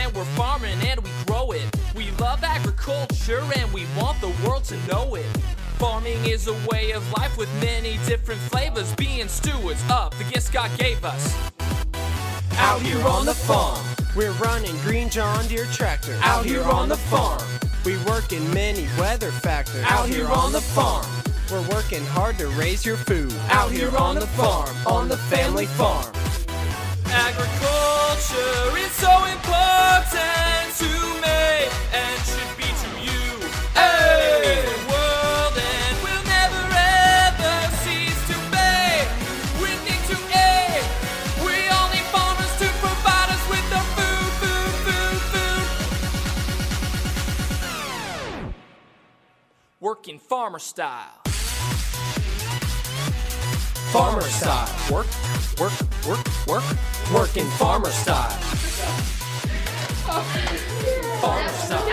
and we're farming and we grow it. We love agriculture and we want the world to know it. Farming is a way of life with many different flavors, being stewards of the gifts God gave us. Out here on the farm, we're running green John Deere tractor. out here on the farm, We work in many weather factors. out here on the farm, We're working hard to raise your food. out here on the farm, on the family farm. Agriculture is so important to me and should be to you. Hey! It means the world and will never ever cease to be. We need to eat. We all need farmers to provide us with the food. Working farmer style. Farmer style. Work, work, work, work. Working farmer style. Farmer style.